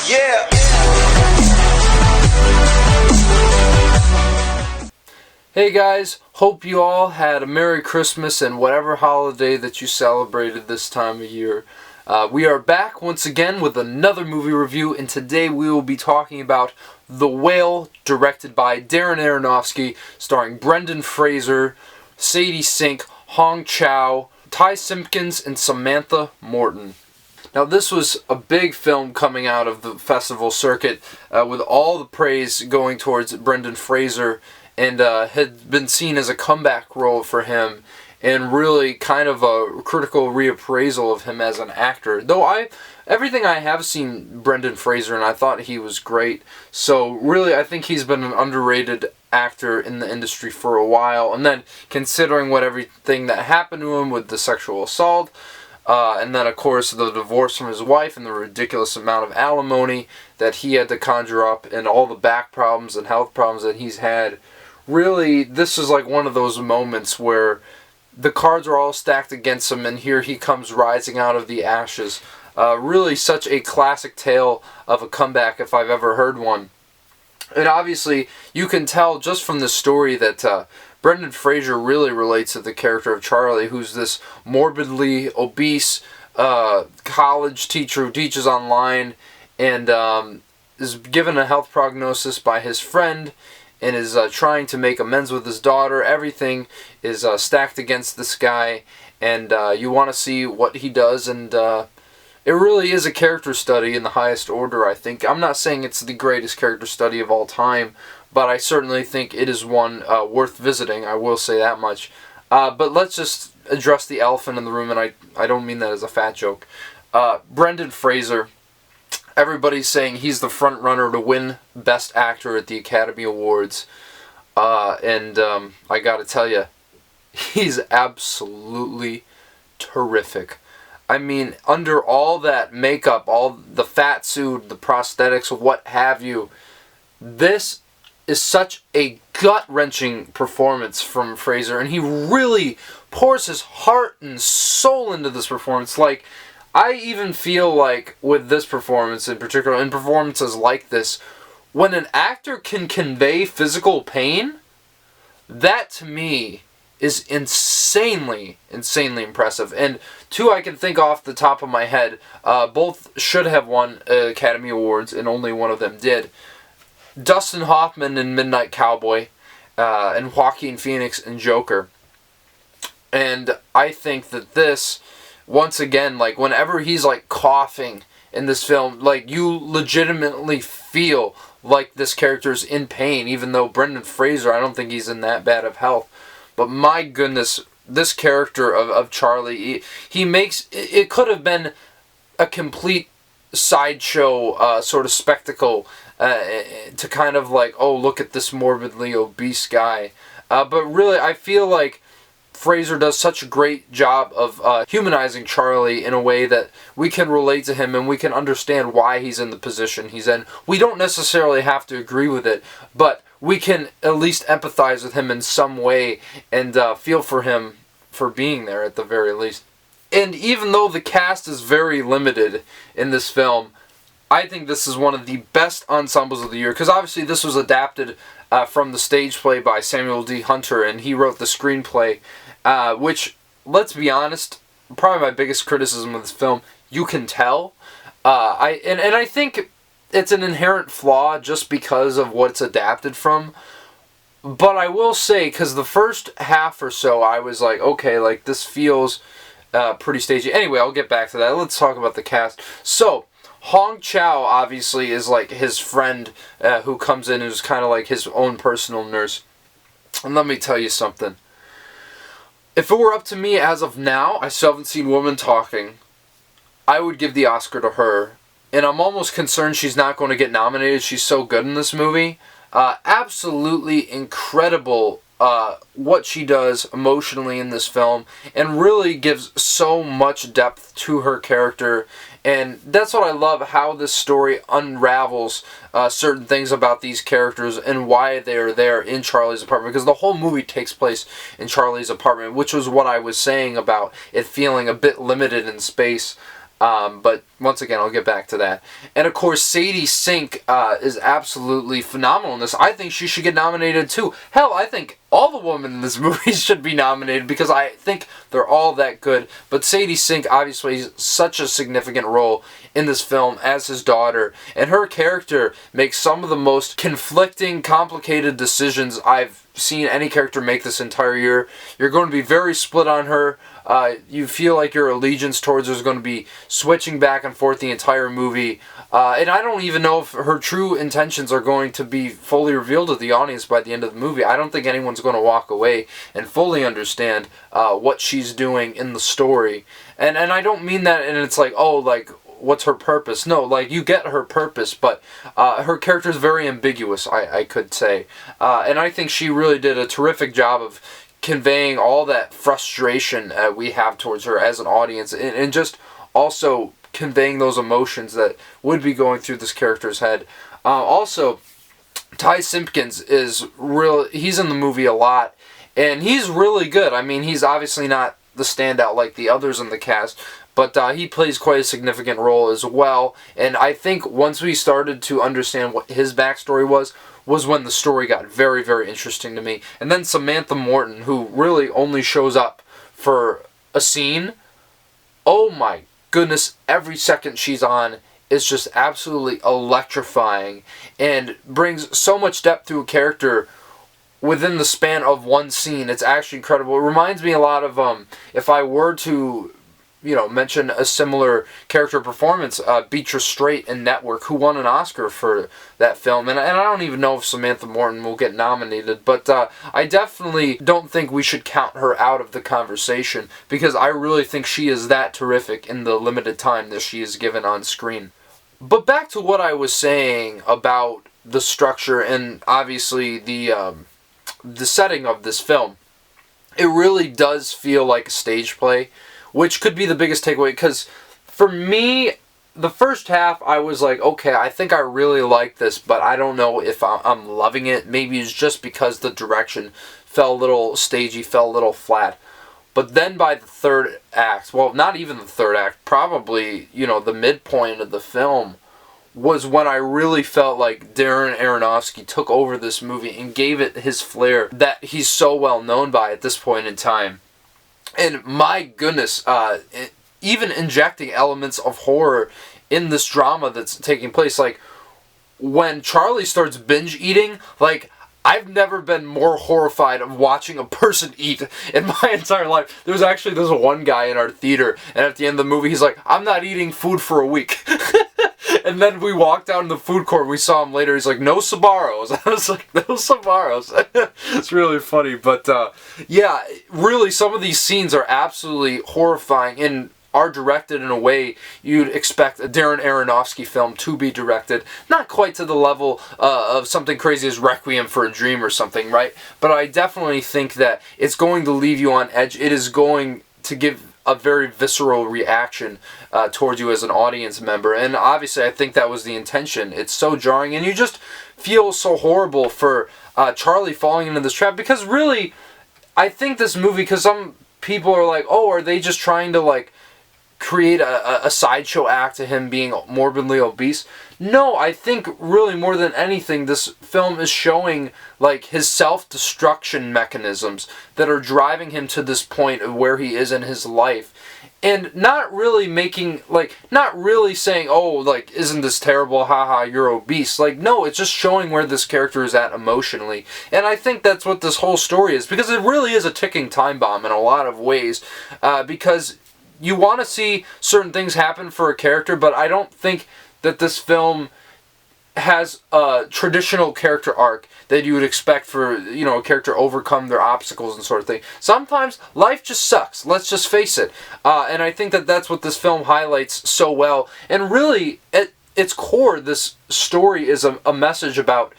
Yeah. Hey guys, hope you all had a Merry Christmas and whatever holiday that you celebrated this time of year. We are back once again with another movie review, and today we will be talking about The Whale, directed by Darren Aronofsky, starring Brendan Fraser, Sadie Sink, Hong Chow, Ty Simpkins, and Samantha Morton. Now, this was a big film coming out of the festival circuit, with all the praise going towards Brendan Fraser, and had been seen as a comeback role for him, and really kind of a critical reappraisal of him as an actor. Though everything I have seen Brendan Fraser, and I thought he was great. So really, I think he's been an underrated actor in the industry for a while. And then considering everything that happened to him with the sexual assault, and then of course the divorce from his wife and the ridiculous amount of alimony that he had to conjure up, and all the back problems and health problems that he's had. Really, this is like one of those moments where the cards are all stacked against him, and here he comes rising out of the ashes. Really such a classic tale of a comeback if I've ever heard one. And obviously, you can tell just from the story that Brendan Fraser really relates to the character of Charlie, who's this morbidly obese college teacher who teaches online, and is given a health prognosis by his friend, and is trying to make amends with his daughter. Everything is stacked against this guy, and you want to see what he does, and it really is a character study in the highest order, I think. I'm not saying it's the greatest character study of all time, but I certainly think it is one worth visiting, I will say that much. But let's just address the elephant in the room, and I don't mean that as a fat joke. Brendan Fraser. Everybody's saying he's the front runner to win Best Actor at the Academy Awards. And I gotta tell you, he's absolutely terrific. I mean, under all that makeup, all the fat suit, the prosthetics, what have you, this is such a gut-wrenching performance from Fraser, and he really pours his heart and soul into this performance. Like, I even feel like with this performance in particular, in performances like this, when an actor can convey physical pain, that to me is insanely impressive. And two I can think off the top of my head, both should have won Academy Awards, and only one of them did. Dustin Hoffman in Midnight Cowboy, and Joaquin Phoenix in Joker. And I think that this, once again, like, whenever he's like coughing in this film, like, you legitimately feel like this character's in pain, even though Brendan Fraser, I don't think he's in that bad of health. But my goodness, this character of Charlie, he makes, it could have been a complete sideshow sort of spectacle, to kind of like, oh, look at this morbidly obese guy. But really, I feel like Fraser does such a great job of humanizing Charlie in a way that we can relate to him and we can understand why he's in the position he's in. We don't necessarily have to agree with it, but we can at least empathize with him in some way and feel for him for being there at the very least. And even though the cast is very limited in this film, I think this is one of the best ensembles of the year, because obviously this was adapted from the stage play by Samuel D. Hunter, and he wrote the screenplay, which, let's be honest, probably my biggest criticism of this film, you can tell. I think it's an inherent flaw just because of what it's adapted from. But I will say, because the first half or so, I was like, okay, like, this feels pretty stagey. Anyway, I'll get back to that. Let's talk about the cast. So, Hong Chow, obviously, is like his friend who comes in, who's kind of like his own personal nurse. And let me tell you something. If it were up to me as of now, I still haven't seen Woman Talking, I would give the Oscar to her. And I'm almost concerned she's not going to get nominated. She's so good in this movie. Absolutely incredible what she does emotionally in this film, and really gives so much depth to her character. And that's what I love, how this story unravels certain things about these characters and why they're there in Charlie's apartment, because the whole movie takes place in Charlie's apartment, which was what I was saying about it feeling a bit limited in space. But once again, I'll get back to that. And of course, Sadie Sink is absolutely phenomenal in this. I think she should get nominated too. Hell, I think all the women in this movie should be nominated because I think they're all that good. But Sadie Sink obviously has such a significant role in this film as his daughter. And her character makes some of the most conflicting, complicated decisions I've seen any character make this entire year. You're going to be very split on her. You feel like your allegiance towards her is going to be switching back and forth the entire movie. And I don't even know if her true intentions are going to be fully revealed to the audience by the end of the movie. I don't think anyone's going to walk away and fully understand what she's doing in the story. And I don't mean that, and it's like, oh, like, what's her purpose? No, like, you get her purpose, but her character is very ambiguous, I could say. And I think she really did a terrific job of conveying all that frustration we have towards her as an audience, and just also conveying those emotions that would be going through this character's head. Also, Ty Simpkins is he's in the movie a lot, and he's really good. I mean, he's obviously not the standout like the others in the cast, but he plays quite a significant role as well. And I think once we started to understand what his backstory was when the story got very, very interesting to me. And then Samantha Morton, who really only shows up for a scene. Oh my goodness, every second she's on is just absolutely electrifying and brings so much depth to a character within the span of one scene. It's actually incredible. It reminds me a lot of, if I were to, mention a similar character performance, Beatrice Straight in Network, who won an Oscar for that film. And I don't even know if Samantha Morton will get nominated, but I definitely don't think we should count her out of the conversation, because I really think she is that terrific in the limited time that she is given on screen. But back to what I was saying about the structure and obviously the setting of this film. It really does feel like a stage play, which could be the biggest takeaway, because for me, the first half, I was like, okay, I think I really like this, but I don't know if I'm loving it. Maybe it's just because the direction fell a little stagey, fell a little flat. But then by the third act, well, not even the third act, probably, the midpoint of the film, was when I really felt like Darren Aronofsky took over this movie and gave it his flair that he's so well known by at this point in time. And my goodness, even injecting elements of horror in this drama that's taking place, like when Charlie starts binge eating, like, I've never been more horrified of watching a person eat in my entire life. There's one guy in our theater, and at the end of the movie, he's like, I'm not eating food for a week. And then we walked out in the food court, we saw him later, he's like, no Sbarros. I was like, no Sbarros. It's really funny, but yeah, really, some of these scenes are absolutely horrifying and are directed in a way you'd expect a Darren Aronofsky film to be directed. Not quite to the level of something crazy as Requiem for a Dream or something, right? But I definitely think that it's going to leave you on edge. It is going to give a very visceral reaction towards you as an audience member. And obviously I think that was the intention. It's so jarring, and you just feel so horrible for Charlie falling into this trap, because really, I think this movie, because some people are like, oh, are they just trying to like create a sideshow act to him being morbidly obese? No, I think really more than anything, this film is showing like his self-destruction mechanisms that are driving him to this point of where he is in his life. And not really saying, oh, like, isn't this terrible, haha, you're obese. Like, no, it's just showing where this character is at emotionally. And I think that's what this whole story is, because it really is a ticking time bomb in a lot of ways, because you want to see certain things happen for a character, but I don't think that this film has a traditional character arc that you would expect for, a character overcome their obstacles and sort of thing. Sometimes life just sucks, let's just face it. And I think that that's what this film highlights so well. And really, at its core, this story is a message about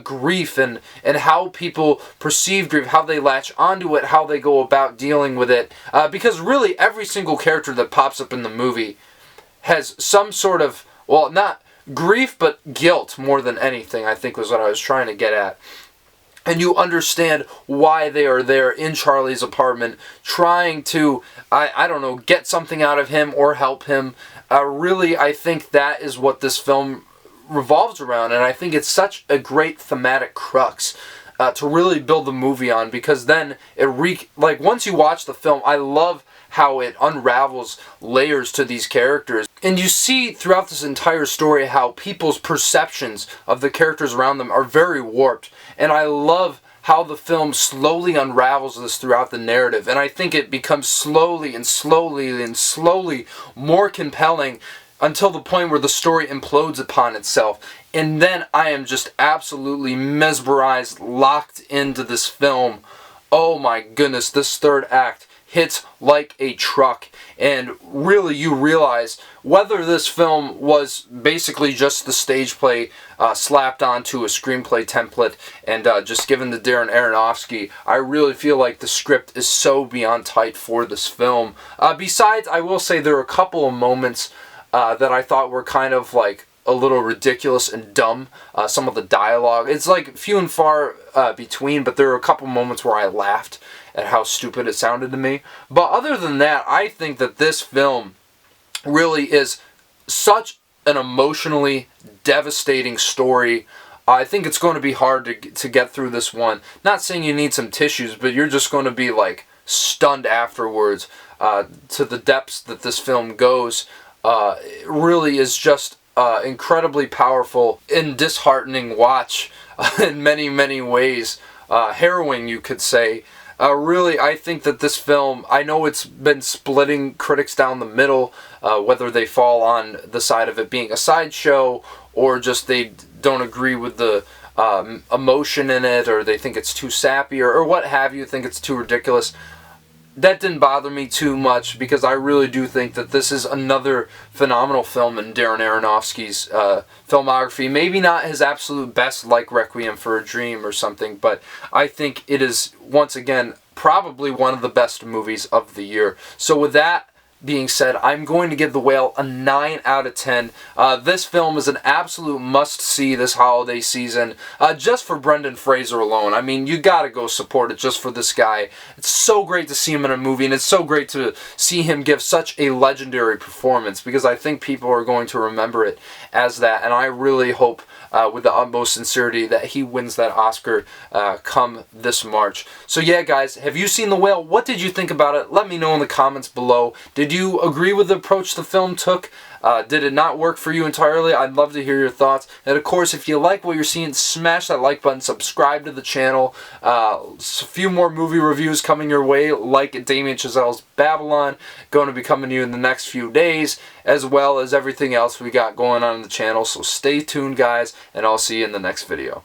grief and how people perceive grief, how they latch onto it, how they go about dealing with it. Because really, every single character that pops up in the movie has some sort of, well, not grief, but guilt more than anything, I think was what I was trying to get at. and you understand why they are there in Charlie's apartment, trying to, I don't know, get something out of him or help him. Really, I think that is what this film revolves around, and I think it's such a great thematic crux to really build the movie on, because then like once you watch the film, I love how it unravels layers to these characters. And you see throughout this entire story how people's perceptions of the characters around them are very warped. And I love how the film slowly unravels this throughout the narrative. And I think it becomes slowly and slowly and slowly more compelling until the point where the story implodes upon itself. And then I am just absolutely mesmerized, locked into this film. Oh my goodness, this third act hits like a truck, and really you realize whether this film was basically just the stage play slapped onto a screenplay template and just given to Darren Aronofsky. I really feel like the script is so beyond tight for this film. Besides, I will say there are a couple of moments that I thought were kind of like a little ridiculous and dumb. Some of the dialogue, it's like few and far between, but there were a couple moments where I laughed at how stupid it sounded to me. But other than that, I think that this film really is such an emotionally devastating story. I think it's going to be hard to get through this one. Not saying you need some tissues, but you're just going to be like stunned afterwards to the depths that this film goes. It really is just incredibly powerful and disheartening watch in many, many ways. Harrowing, you could say. Really, I think that this film, I know it's been splitting critics down the middle, whether they fall on the side of it being a sideshow or just they don't agree with the emotion in it, or they think it's too sappy, or what have you, think it's too ridiculous. That didn't bother me too much, because I really do think that this is another phenomenal film in Darren Aronofsky's filmography. Maybe not his absolute best, like Requiem for a Dream or something, but I think it is, once again, probably one of the best movies of the year. So with that being said, I'm going to give The Whale a 9 out of 10. This film is an absolute must-see this holiday season, just for Brendan Fraser alone. I mean, you gotta go support it just for this guy. It's so great to see him in a movie, and it's so great to see him give such a legendary performance, because I think people are going to remember it as that, and I really hope with the utmost sincerity that he wins that Oscar come this March. So yeah, guys, have you seen The Whale? What did you think about it? Let me know in the comments below. Did you agree with the approach the film took? Did it not work for you entirely? I'd love to hear your thoughts. And of course, if you like what you're seeing, smash that like button, subscribe to the channel. A few more movie reviews coming your way, like Damien Chazelle's Babylon, going to be coming to you in the next few days, as well as everything else we got going on in the channel. So stay tuned, guys, and I'll see you in the next video.